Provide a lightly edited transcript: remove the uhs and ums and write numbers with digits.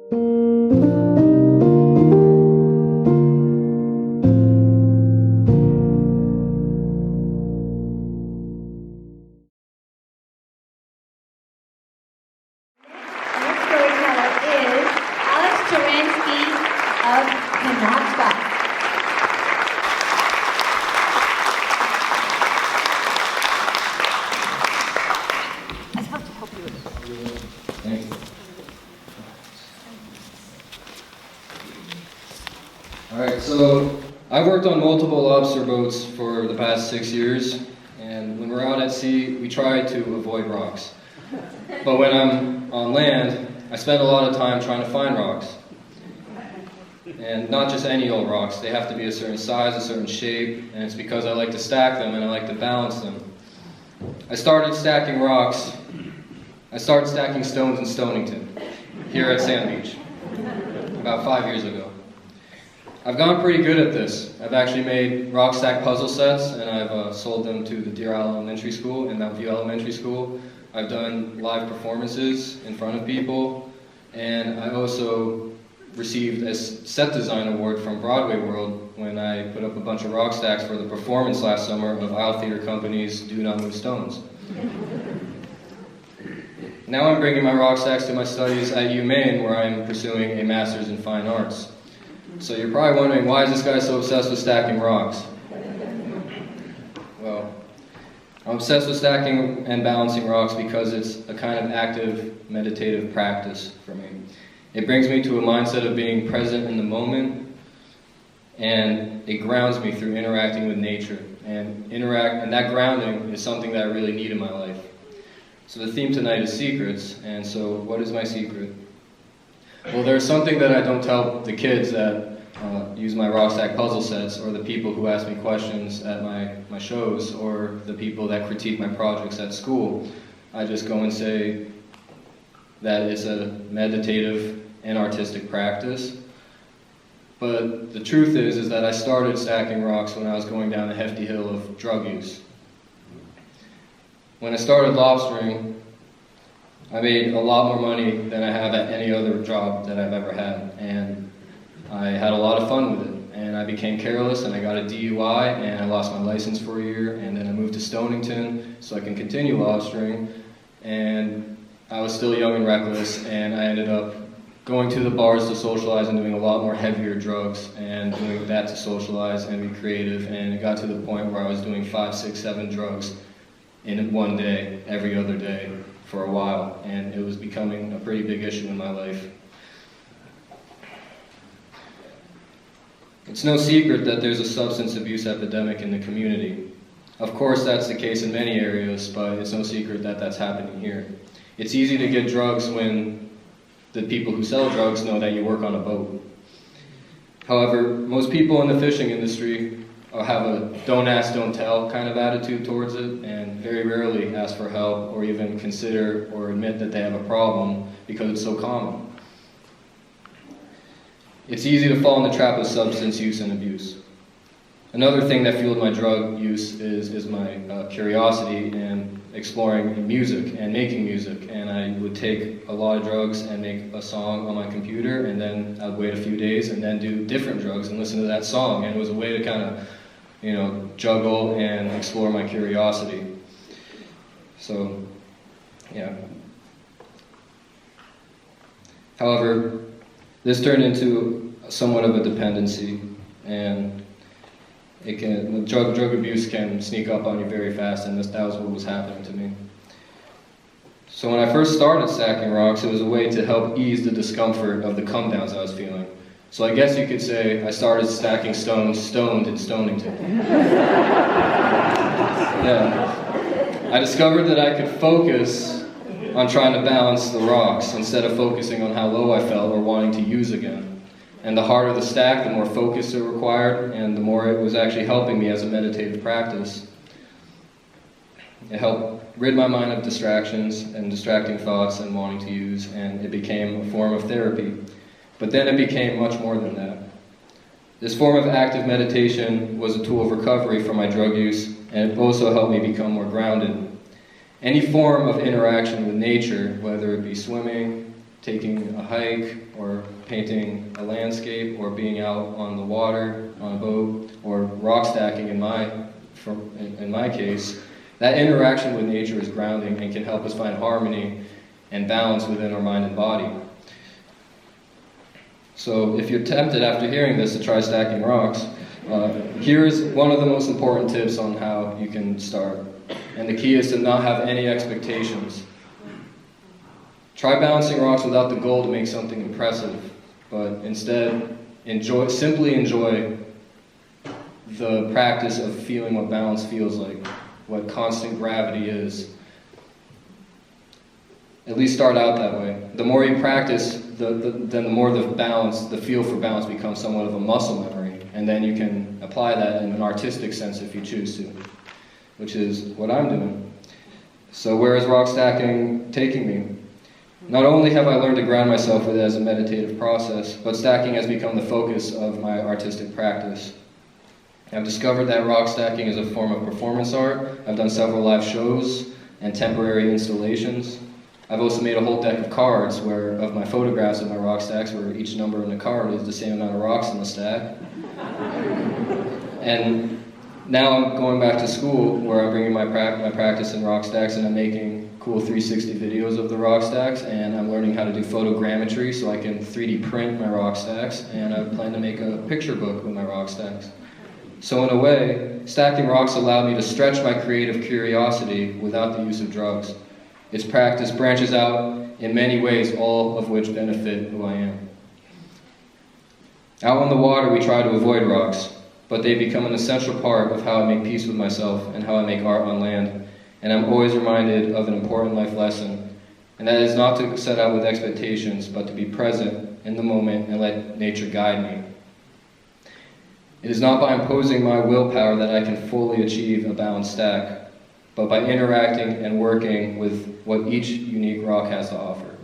Turanski of Penobscot. I have to help you with this. Thank you. All right, so I've worked on multiple lobster boats for the past 6 years, and when we're out at sea, we try to avoid rocks. But when I'm on land, I spend a lot of time trying to find rocks. And not just any old rocks, they have to be a certain size, a certain shape, and it's because I like to stack them and I like to balance them. I started stacking stones in Stonington, here at Sand Beach, about 5 years ago. I've gotten pretty good at this. I've actually made rock stack puzzle sets, and I've sold them to the Deer Isle Elementary School and Mount View Elementary School. I've done live performances in front of people, and I also received a set design award from Broadway World when I put up a bunch of rock stacks for the performance last summer of Isle Theater Company's Do Not Move Stones. Now I'm bringing my rock stacks to my studies at U Maine, where I'm pursuing a master's in fine arts. So you're probably wondering, why is this guy so obsessed with stacking rocks? Well, I'm obsessed with stacking and balancing rocks because it's a kind of active meditative practice for me. It brings me to a mindset of being present in the moment, and it grounds me through interacting with nature. And that grounding is something that I really need in my life. So the theme tonight is secrets, and so what is my secret? Well, there's something that I don't tell the kids that use my rock stack puzzle sets, or the people who ask me questions at my shows, or the people that critique my projects at school. I just go and say that it's a meditative and artistic practice. But the truth is that I started stacking rocks when I was going down a hefty hill of drug use. When I started lobstering, I made a lot more money than I have at any other job that I've ever had, and I had a lot of fun with it. And I became careless, and I got a DUI, and I lost my license for a year, and then I moved to Stonington so I can continue lobstering, and I was still young and reckless, and I ended up going to the bars to socialize and doing a lot more heavier drugs, and doing that to socialize and be creative, and it got to the point where I was doing 5, 6, 7 drugs in one day, every other day, for a while, and it was becoming a pretty big issue in my life. It's no secret that there's a substance abuse epidemic in the community. Of course, that's the case in many areas, but it's no secret that that's happening here. It's easy to get drugs when the people who sell drugs know that you work on a boat. However, most people in the fishing industry have a don't ask, don't tell kind of attitude towards it, and very rarely ask for help or even consider or admit that they have a problem because it's so common. It's easy to fall in the trap of substance use and abuse. Another thing that fueled my drug use is my curiosity and exploring music and making music. And I would take a lot of drugs and make a song on my computer, and then I'd wait a few days and then do different drugs and listen to that song. And it was a way to kind of, juggle and explore my curiosity. So, yeah. However, this turned into somewhat of a dependency, and drug abuse can sneak up on you very fast, and that was what was happening to me. So when I first started stacking rocks, it was a way to help ease the discomfort of the come downs I was feeling. So I guess you could say I started stacking stones stoned in Stonington. Yeah. I discovered that I could focus on trying to balance the rocks instead of focusing on how low I felt or wanting to use again. And the harder the stack, the more focus it required, and the more it was actually helping me as a meditative practice. It helped rid my mind of distractions and distracting thoughts and wanting to use, and it became a form of therapy. But then it became much more than that. This form of active meditation was a tool of recovery from my drug use, and it also helped me become more grounded. Any form of interaction with nature, whether it be swimming, taking a hike, or painting a landscape, or being out on the water, on a boat, or rock stacking in my case, that interaction with nature is grounding and can help us find harmony and balance within our mind and body. So if you're tempted after hearing this to try stacking rocks, here's one of the most important tips on how you can start. And the key is to not have any expectations. Try balancing rocks without the goal to make something impressive, but instead simply enjoy the practice of feeling what balance feels like, what constant gravity is. At least start out that way. The more you practice, then the more the feel for balance becomes somewhat of a muscle memory, and then you can apply that in an artistic sense if you choose to, which is what I'm doing. So where is rock stacking taking me? Not only have I learned to ground myself with it as a meditative process, but stacking has become the focus of my artistic practice. I've discovered that rock stacking is a form of performance art. I've done several live shows and temporary installations. I've also made a whole deck of cards of my photographs of my rock stacks, where each number in the card is the same amount of rocks in the stack. And now I'm going back to school, where I'm bringing my practice in rock stacks, and I'm making cool 360 videos of the rock stacks, and I'm learning how to do photogrammetry so I can 3D print my rock stacks, and I plan to make a picture book with my rock stacks. So in a way, stacking rocks allowed me to stretch my creative curiosity without the use of drugs. Its practice branches out in many ways, all of which benefit who I am. Out on the water, we try to avoid rocks, but they become an essential part of how I make peace with myself and how I make art on land. And I'm always reminded of an important life lesson, and that is not to set out with expectations, but to be present in the moment and let nature guide me. It is not by imposing my willpower that I can fully achieve a balanced stack, but by interacting and working with what each unique rock has to offer.